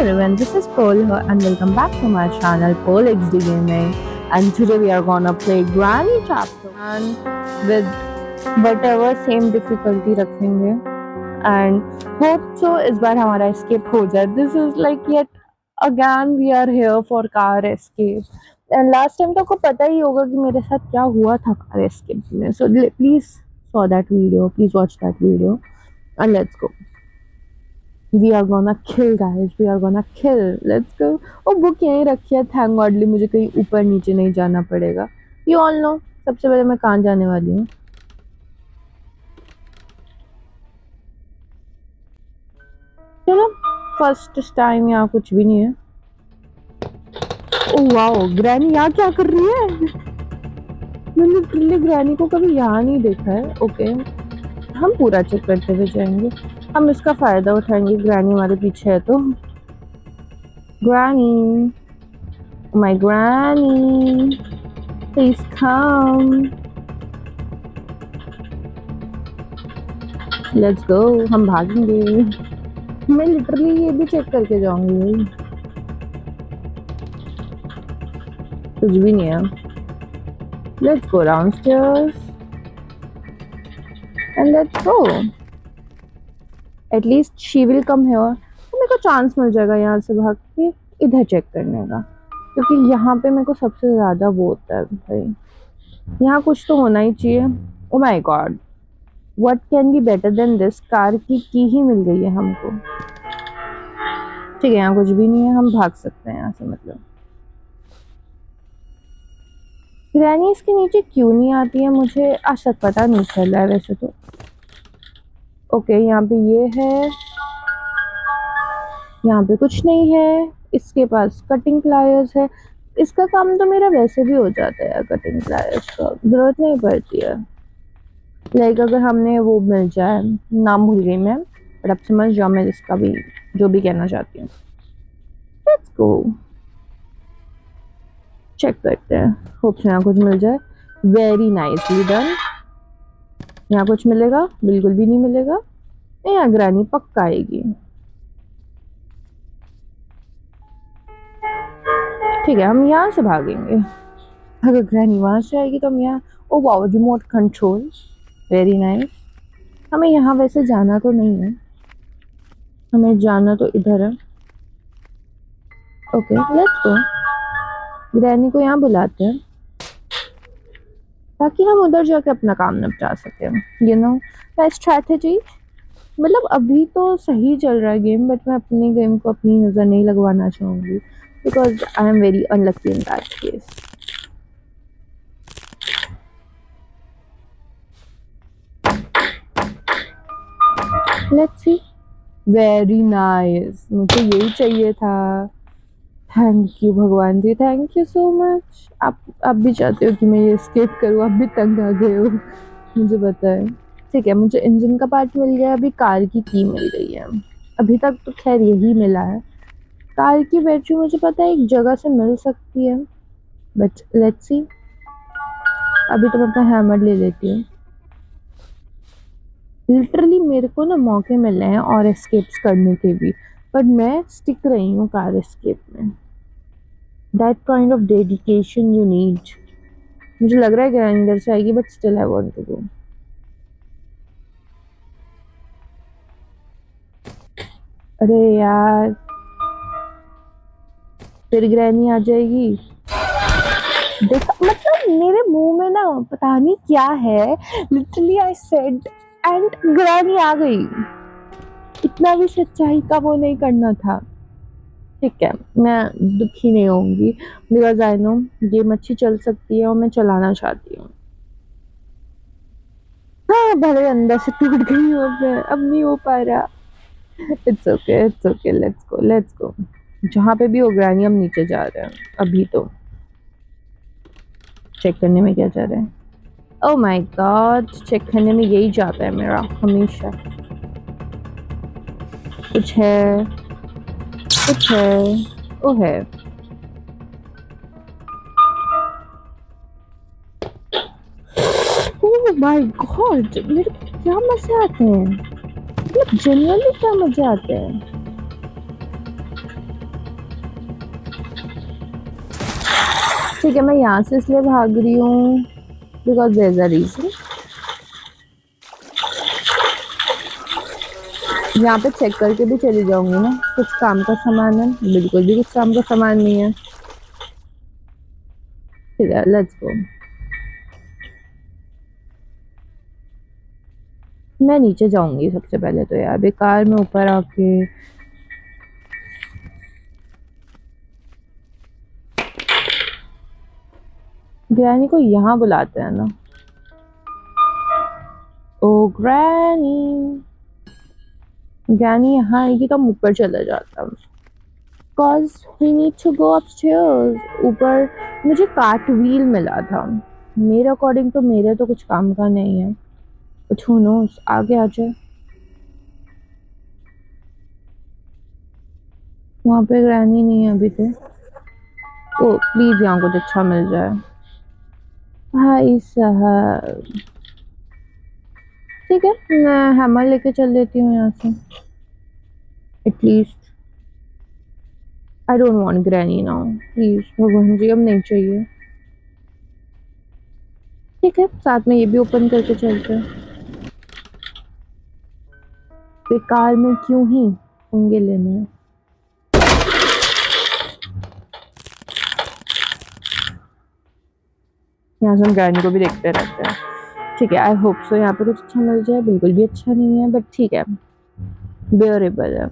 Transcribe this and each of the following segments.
everyone, this is Paul here and welcome back to my channel Paul XD Gaming, and today we are gonna play Granny Chapter and with whatever same difficulty रखेंगे and hope so इस बार हमारा escape हो जाए. This is like yet again we are here for car escape and last time तो आपको पता ही होगा कि मेरे साथ क्या हुआ था car escape में. So please saw that video, please watch that video and let's go. We are gonna kill guys, we are gonna kill. Let's go. और बुक यहीं रखी है, थैंक गॉडली मुझे कहीं ऊपर नीचे नहीं जाना पड़ेगा. You all know सबसे पहले मैं कहाँ जाने वाली हूँ. चलो फर्स्ट टाइम यहाँ कुछ भी नहीं है. ओह वाओ, ग्रैनी यहाँ क्या कर रही है? मैंने लिटरली ग्रैनी को कभी यहाँ नहीं देखा है. ओके हम पूरा चेक करते हुए जाएंगे, हम इसका फायदा उठाएंगे. ग्रैनी हमारे पीछे है तो. Granny, my granny, please come. Let's go. हम भागेंगे. मैं लिटरली ये भी चेक करके जाऊंगी. कुछ भी नहीं है. Let's go downstairs and let's go. At least she will come here. तो मेरे को चांस मिल जाएगा यहाँ से भाग के इधर चेक करने का, क्योंकि यहाँ पे मेरे को सबसे ज़्यादा वो होता है भाई. यहाँ कुछ तो होना ही चाहिए. Oh my God, what can be better than this. Car की ही मिल गई है हमको. ठीक है यहाँ कुछ भी नहीं है, हम भाग सकते हैं यहाँ से. मतलब ग्रैनी इसके नीचे क्यों नहीं आती है मुझे आज तक पता नहीं चल रहा है वैसे तो. ओके यहाँ पे ये है, यहाँ पे कुछ नहीं है. इसके पास कटिंग प्लायर्स है. इसका काम तो मेरा वैसे भी हो जाता है. कटिंग प्लायर्स का जरूरत नहीं पड़ती है. लाइक अगर हमने वो मिल जाए, नाम भूल गई मैं, बट अब समझ जाओ मैं इसका भी जो भी कहना चाहती हूँ. लेट्स गो चेक करते हैं. होप से यहाँ कुछ मिल जाए. Very nicely done. यहाँ कुछ मिलेगा? बिल्कुल भी नहीं मिलेगा. यहाँ ग्रैनी पक्का आएगी. ठीक है हम यहाँ से भागेंगे. अगर ग्रैनी वहां से आएगी तो हम यहाँ. Oh wow, remote control, very nice. हमें यहाँ वैसे जाना तो नहीं है, हमें जाना तो इधर है. Okay let's go. ग्रैनी को यहाँ बुलाते हैं ताकि हम उधर जाके अपना काम निपटा सकें. You know my strategy. मतलब अभी तो सही चल रहा है गेम, बट मैं अपने गेम को अपनी नज़र नहीं लगवाना चाहूँगी because I am very unlucky in that case. Let's see. Very nice, मुझे यही चाहिए था. थैंक यू भगवान जी, थैंक यू सो मच. आप भी चाहते हो कि मैं ये स्केप करूँ? आप भी तंग आ गए हो मुझे बताएं. ठीक है मुझे इंजन का पार्ट मिल गया. अभी कार की मिल गई है. अभी तक तो खैर यही मिला है. कार की बैटरी मुझे पता है एक जगह से मिल सकती है, बट लेट्स सी. अभी तो मैं अपना हैमर ले लेती हूँ. लिटरली मेरे को ना मौके मिले हैं और एस्केप्स करने के भी, पर मैं स्टिक रही हूँ कार एस्केप में. That kind of dedication you need. मुझे लग रहा है ग्रैनी इधर से आएगी, but still I want to go. अरे यार फिर ग्रैनी आ जाएगी. देखा, मतलब मेरे मुंह में ना पता नहीं क्या है. Literally I said and granny आ गई. इतना भी सच्चाई का वो नहीं करना था. ठीक है मैं दुखी नहीं होंगी बिकॉज आई नो गेम अच्छी चल सकती है और मैं चलाना चाहती हूँ. हाँ भले अंदर से टूट गई हूँ अब नहीं हो पा रहा. It's okay it's okay. Let's go let's go. जहाँ पे भी हो ग्रैनी हम नीचे जा रहे हैं. अभी तो चेक करने में क्या जा रहा है? ओह माय गॉड, चेक करने में यही जाता है मेरा हमेशा. कुछ है कुछ है. ओ है. ओह माय गॉड, मेरे को क्या मजे आते हैं. मतलब जनरली क्या मजे आते हैं. ठीक है, मैं यहाँ से इसलिए भाग रही हूँ because there is a reason. यहाँ पे चेक करके भी चली जाऊंगी ना, कुछ काम का सामान है? बिल्कुल भी कुछ काम का सामान नहीं है। ठीक है, लेट्स गो। मैं नीचे जाऊंगी सबसे पहले तो यार, बेकार में ऊपर आके। ग्रैनी को यहाँ बुलाते हैं ना। ओ ग्रैनी, ग्रैनी यहाँ आएगी तो हम ऊपर चले जाता हूँ। Cause we need to go upstairs। ऊपर मुझे कार्ट व्हील मिला था, मेरे अकॉर्डिंग तो मेरे तो कुछ काम का नहीं है, बट who knows, आगे आ जाए। वहाँ पे ग्रैनी नहीं है अभी तो। ओ प्लीज यहाँ कुछ अच्छा मिल जाए भाई साहब। ठीक है, मैं हैमर लेके चल लेती हूँ यहाँ से at least. I don't want granny now, please भगवान जी, अब नहीं चाहिए। ठीक है, साथ में ये भी ओपन करके चलते हैं। बेकार में क्यों ही पंगे लेने हैं। यहाँ से हम ग्रैनी को भी देखते रहते हैं। ठीक है, आई होप सो यहाँ पे कुछ अच्छा मिल जाए। बिल्कुल भी अच्छा नहीं है बट ठीक है, बेयरेबल है।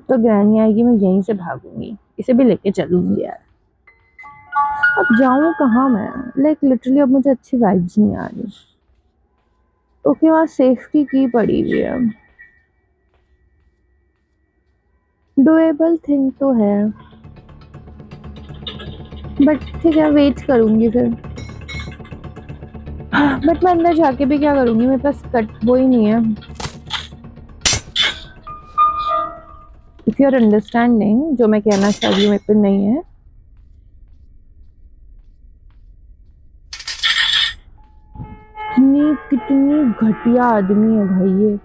तो ग्रैनी आएगी, मैं यहीं से भागूंगी, इसे भी लेके चलूंगी यार। अब जाऊं कहाँ मैं? लाइक लिटरली अब मुझे अच्छी वाइब्स नहीं आ रही। ओके, वहाँ सेफ्टी की पड़ी हुई है, डुएबल थिंग तो है, बट ठीक है वेट करूंगी फिर। बट मैं अंदर जाके भी क्या करूंगी, मेरे पास कट वो ही नहीं है। इफ यू आर अंडरस्टैंडिंग जो मैं कहना चाह रही हूँ, मेरे पे नहीं है। कितनी कितनी घटिया आदमी है भाई ये,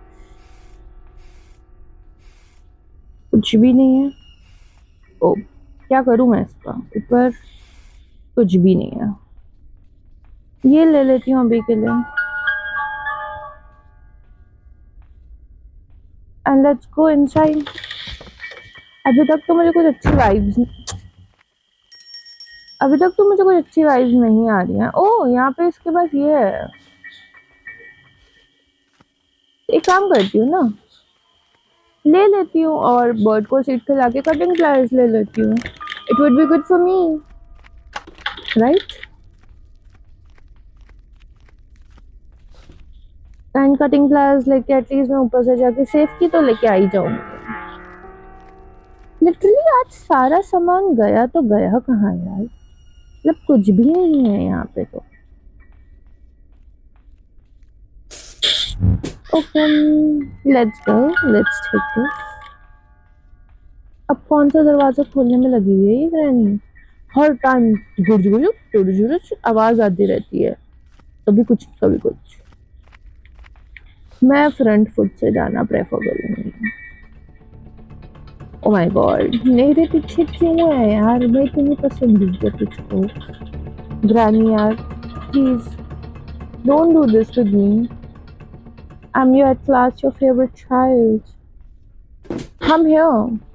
कुछ भी नहीं है। ओ क्या करूं मैं इसका ऊपर, कुछ भी नहीं है। ये ले लेती हूँ अभी के लिए एंड लेट्स गो इनसाइड। अभी तक तो मुझे कुछ अच्छी वाइब्स, अभी तक तो मुझे कुछ अच्छी वाइब्स नहीं आ रही हैं। ओ यहाँ पे इसके पास ये है, एक काम करती हूँ ना, ले लेती हूँ और बर्ड को सीट पे लाके कटिंग प्लायर्स ले लेती हूँ। It would be good for me, right? And cutting pliers लेके एटलीस्ट मैं ऊपर से जाके सेफ्टी तो लेके आई जाऊंगी। लिटरली आज सारा सामान गया तो गया कहाँ यार, मतलब कुछ भी नहीं है यहाँ पे तो। Okay let's go, let's take this. अब कौन सा दरवाजा खोलने में लगी हुई है ये ग्रैनी? हर टाइम आवाज आती रहती है, कभी कुछ कभी कुछ। मैं फ्रंट फुट से जाना प्रेफर करूंगी। ओ माय गॉड, मेरे पीछे क्यों है यार, मैं इतनी पसंद हूँ तुझको ग्रैनी यार, please don't do this with me. I am your at last your favourite child, come here,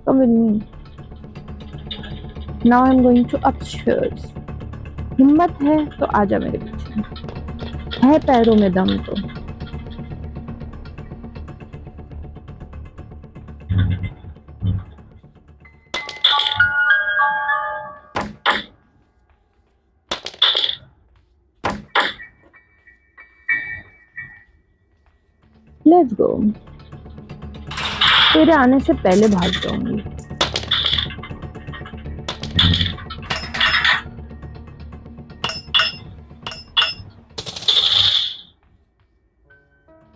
come with me, now I'm going to upstairs। हिम्मत है तो आजा मेरे पीछे, है पैरों में दम तो। लेट्स गो, तेरे आने से पहले भाग जाऊंगी।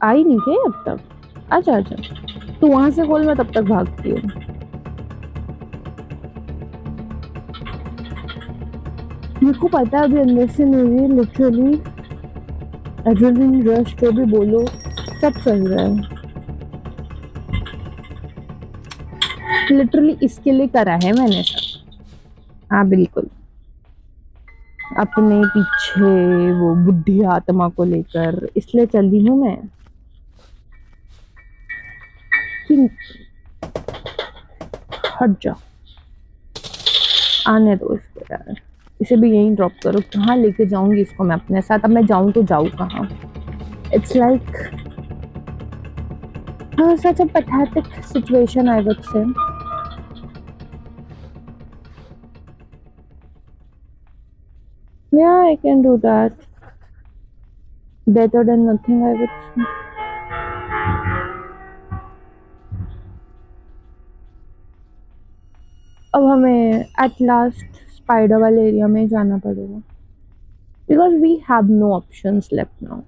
आई नहीं थे अब तक, आजा आजा, तू वहां से खोल, मैं तब तक भागती हूँ। मेरे को पता है अभी अंदर से मेरी लिटरली एड्रेनलिन रश जो भी बोलो सब चल रहा है। लिटरली इसके लिए करा है मैंने सब। हाँ बिल्कुल, अपने पीछे वो बुढ़ी आत्मा को लेकर इसलिए चल रही हूँ मैं कि हट जा, आने दो इसको यार, इसे भी यहीं ड्रॉप करो। कहाँ लेके जाऊंगी इसको मैं अपने साथ? अब मैं जाऊं तो जाऊं कहाँ? It's like such a pathetic situation I would say. Yeah, I can do that. Better than nothing, I would say. अब हमें एट लास्ट स्पाइडर वाले एरिया में जाना पड़ेगा because we have no options left now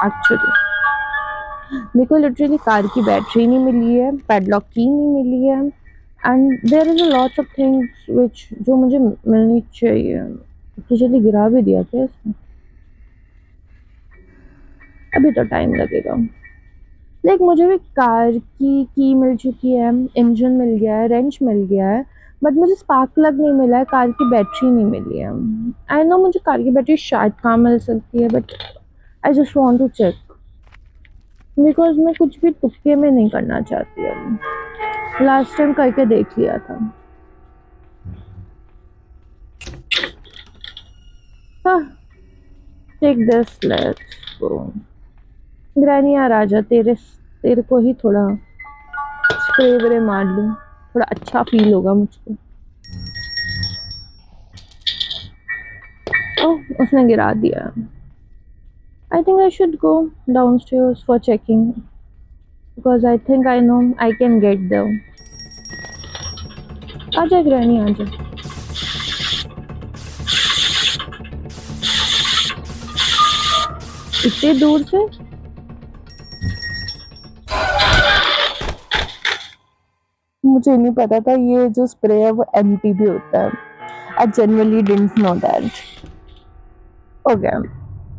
actually. मेरे को literally car की battery नहीं मिली है, पैडलॉक की नहीं मिली है, and there is a lots of things which जो मुझे मिलनी चाहिए। तुझे गिरा भी दिया क्या इसने? अभी तो टाइम लगेगा। लाइक मुझे भी कार की मिल चुकी है, इंजन मिल गया है, रेंच मिल गया है, बट मुझे स्पार्क प्लग नहीं मिला है, कार की बैटरी नहीं मिली है। आई नो मुझे कार की बैटरी शायद कहाँ मिल सकती है, but I just want to check because मैं कुछ भी तुक्के में नहीं करना चाहती अब। लास्ट टाइम करके देख लिया था। हाँ, take this, let's go. Granny यार आजा, तेरे को ही थोड़ा स्प्रे व्रे मार लूं, थोड़ा अच्छा फील होगा मुझको। ओह, उसने गिरा दिया। I think I should go downstairs for checking because I think I know I can get there. आजा ग्रैनी आजा। इतने दूर से? मुझे नहीं पता था ये जो स्प्रे है वो एम्प्टी भी होता है। I genuinely didn't know that. Okay,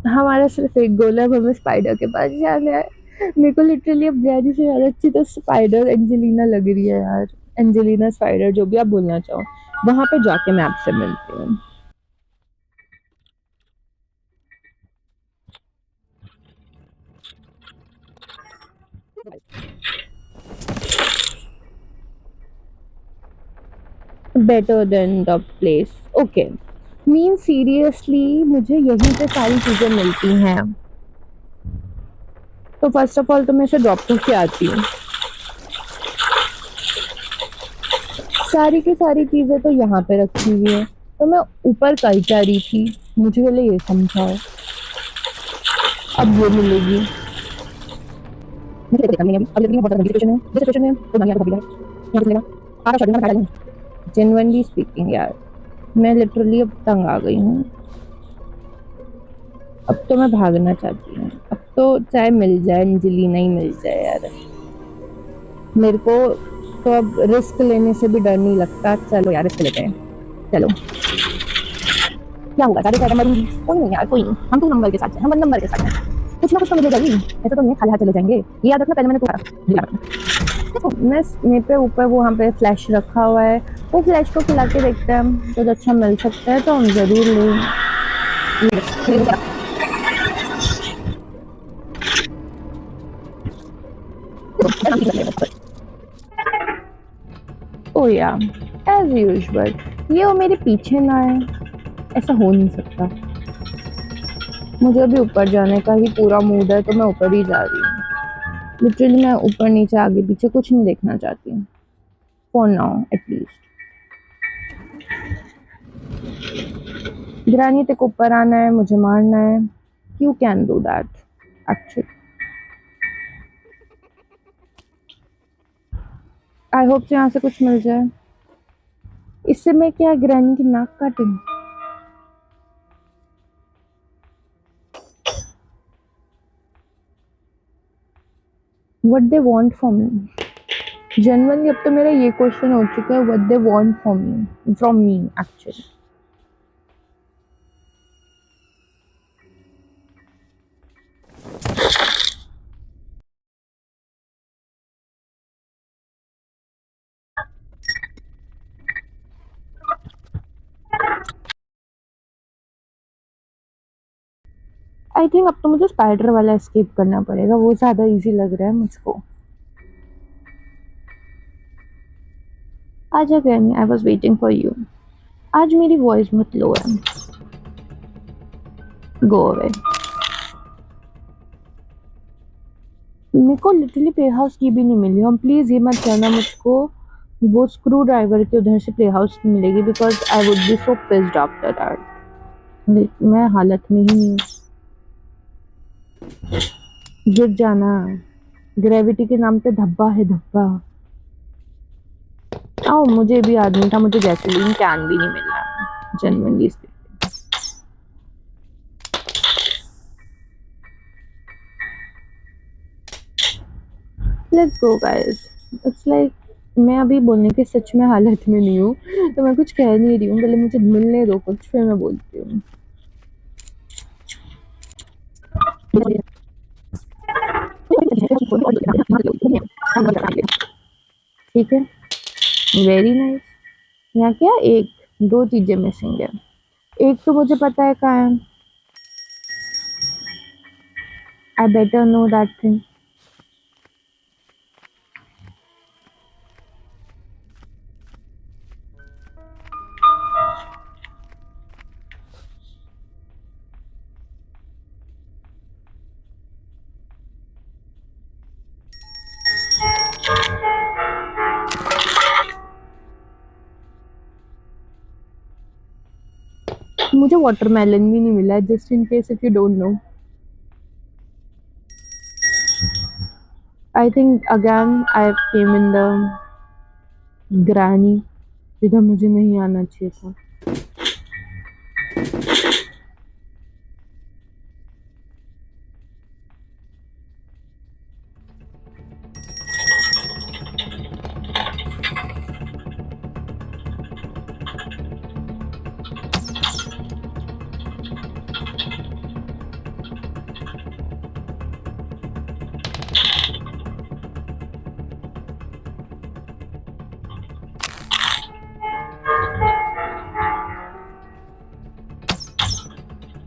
हमारा सिर्फ एक गोल है, अब हमें स्पाइडर के पास जाना है। मेरे को लिटरली अब ग्रैनी से ज्यादा अच्छी तो स्पाइडर एंजेलिना लग रही है यार। एंजेलिना स्पाइडर जो भी आप बोलना चाहो, वहां पे जाके मैं आपसे मिलती हूँ। Better than the place. Okay, mean seriously मुझे यहीं पे सारी चीजें मिलती हैं। तो फर्स्ट ऑफ ऑल तो मैं इसे ड्रॉप करके आती हूँ। सारी की सारी चीजें तो यहाँ पे रखी हुई है, तो मैं ऊपर कल जा रही थी, मुझे पहले ये समझाओ। अब ये मिलेगी मुझे देखना नहीं है अभी, अभी बहुत ज्यादा सिचुएशन है, जिस सिचुएशन में तो नहीं आता कभी यहाँ कुछ लेगा आधा शॉट में खा लेंगे। जेन्युइनली स्पीकिंग यार, मैं लिटरली अब तंग आ गई हूँ। अब तो मैं भागना चाहती हूँ, अब तो चाहे मिल जाए अंजलि, नहीं मिल जाए यार, मेरे को तो अब रिस्क लेने से भी डर नहीं लगता। चलो यार रिस्क लेते हैं, चलो। क्या होगा, सारे पैसा मरूंगी? कोई नहीं यार, कोई नहीं, हम 2 नंबर के साथ हैं, हम 1 नंबर के साथ हैं, कुछ ना कुछ तो मिलेगा ही, ऐसा तो नहीं है खाली हाथ चले जाएंगे। ये याद रखना, पहले मैंने तुम्हारा दिला रखना। देखो मैं मेरे पे ऊपर वो वहाँ पे फ्लैश रखा हुआ है, वो फ्लैश को खिला के देखते हैं, कुछ अच्छा मिल सकता है तो हम जरूर लें। ओ या, एज यूजुअल, ये वो मेरे पीछे ना है, ऐसा हो नहीं सकता। मुझे अभी ऊपर जाने का ही पूरा मूड है, तो मैं ऊपर ही जा रही हूँ। लिटरली मैं ऊपर नीचे आगे पीछे कुछ नहीं देखना चाहती हूँ, फॉर नाउ एटलीस्ट। ग्रानी तक ऊपर आना है, मुझे मारना है, you can do that actually. I hope से यहाँ से कुछ मिल जाए। इससे मैं क्या ग्रानी की नाक काटूं? What they want from me? Generally अब तो मेरा ये क्वेश्चन हो चुका है, what they want from me actually. I think अब तो मुझे स्पाइडर वाला एस्केप करना पड़ेगा, वो ज़्यादा इजी लग रहा है मुझको। आजा granny, I was waiting for you. आज मेरी वॉइस बहुत लो है। Go away. मेरे को लिटरली प्ले हाउस की भी नहीं मिली। हम प्लीज ये मत कहना मुझको वो स्क्रू ड्राइवर के उधर से प्ले हाउस नहीं मिलेगी, because I would be so pissed after that. मैं हालत में ही नहीं हूँ। गिर जाना। ग्रेविटी के नाम पे धब्बा है धब्बा। आओ, मुझे भी याद नहीं था, मुझे गैसोलीन कैन भी नहीं मिला genuinely. Let's go guys. It's like मैं अभी बोलने के सच में हालत में नहीं हूँ, तो मैं कुछ कह नहीं रही हूँ। पहले मुझे मिलने दो कुछ, फिर मैं बोलती हूँ। ठीक है, वेरी नाइस। यहाँ क्या एक दो चीजें मिसिंग है। एक तो मुझे पता है कहाँ है। I better know that thing. मुझे वाटरमेलन भी नहीं मिला, just in case if you don't know. I think again I came in the granny, जिधर मुझे नहीं आना चाहिए था।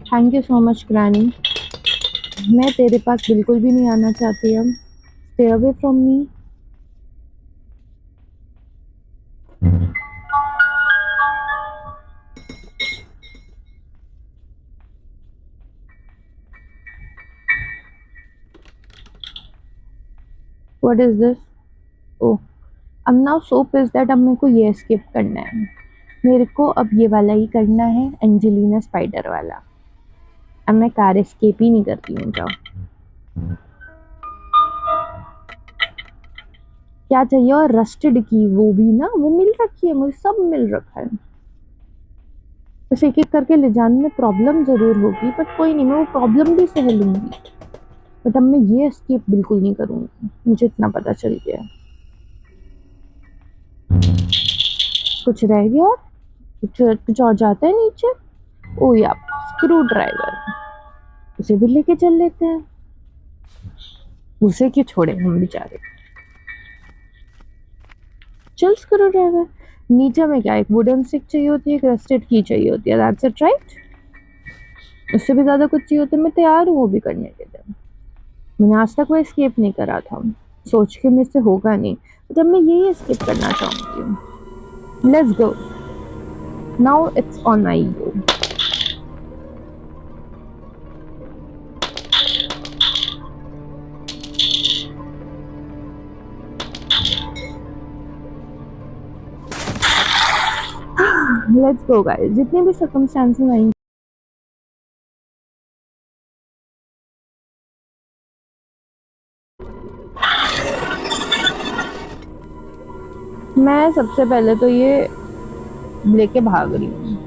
Thank you so much granny. मैं तेरे पास बिल्कुल भी नहीं आना चाहती अब। Stay away from me. What is this? Oh, I am now so pissed that अब मेरे को ये स्किप करना है। मेरे को अब ये वाला ही करना है, एंजेलिना स्पाइडर वाला। अब मैं कार एस्केप ही नहीं करती हूँ। जाओ। क्या चाहिए? और रस्टेड की वो भी ना, वो मिल रखी है मुझे, सब मिल रखा है। बस एक एक करके ले जाने में प्रॉब्लम जरूर होगी, बट कोई नहीं, मैं वो प्रॉब्लम भी सह लूंगी। बट अब मैं ये एस्केप बिल्कुल नहीं करूंगी, मुझे इतना पता चल गया है। कुछ रह गया और कुछ कुछ और जाता है नीचे। ओ या, स्क्रू ड्राइवर। उसे भी लेके चल लेते हैं। उसे क्यों छोड़े हम बेचारे। चल स्क्रू ड्राइवर। नीचे में क्या, एक वुडन स्टिक चाहिए होती है, एक रस्टेड की चाहिए होती है, दैट्स इट राइट। उससे भी ज्यादा कुछ चाहिए होता है, मैं तैयार हूँ वो भी करने के लिए। मैंने आज तक वो एस्केप नहीं करा था, सोच के मेरे से होगा नहीं, जब मैं यही एस्केप करना चाहूंगी हूँ। Let's go, now it's on my ego. Let's go guys, जितने भी सर्कमस्टेंसेस आएंगे। मैं सबसे पहले तो ये लेके भाग रही हूँ।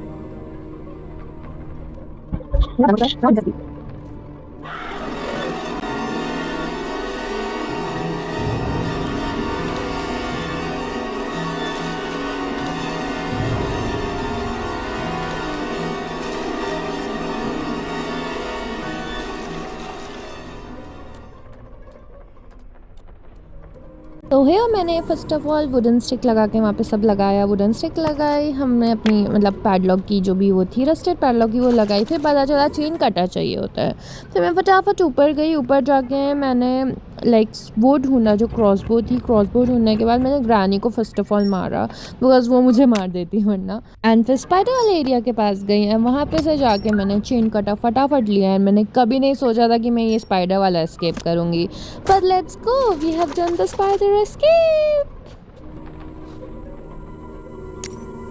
तो है मैंने first of all wooden stick लगा के वहाँ पे सब लगाया, वुडन स्टिक लगाई हमने अपनी मतलब पैडलॉक की जो भी वो थी रस्टेड पैडलॉक की वो लगाई। फिर पता चला चेन कटा चाहिए होता है। फिर मैं फटाफट ऊपर गई, ऊपर जाके मैंने लाइक वो ढूँढा जो क्रॉसबो थी। क्रॉसबो ढूँढने के बाद मैंने ग्रैनी को फ़र्स्ट ऑफ़ ऑल मारा बिकॉज़ वो मुझे मार देती वरना। एंड फिर स्पाइडर वाले एरिया के पास गई एंड वहाँ पे से जाके मैंने चेन कटा फटाफट लिया एंड मैंने कभी नहीं सोचा था कि मैं ये स्पाइडर वाला एस्केप करूँगी। But let's go, we have done the spider escape.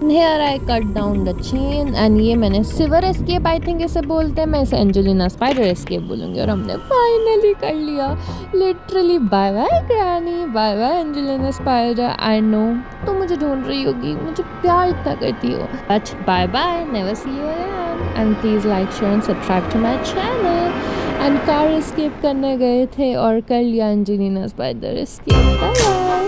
Here I cut down the chain and ये मैंने सिवर एस्केप आई थिंक इसे बोलते हैं, मैं इसे एंजेलिना स्पाइडर एस्केप बोलूँगी। और हमने फाइनली कर लिया literally. Bye bye granny, bye bye Angelina spider. I know तुम मुझे ढूंढ रही होगी, मुझे प्यार इतना करती हो, but bye bye, never see you again. And please like share and subscribe to my channel. And car escape करने गए थे और कर लिया Angelina spider escape. Bye bye.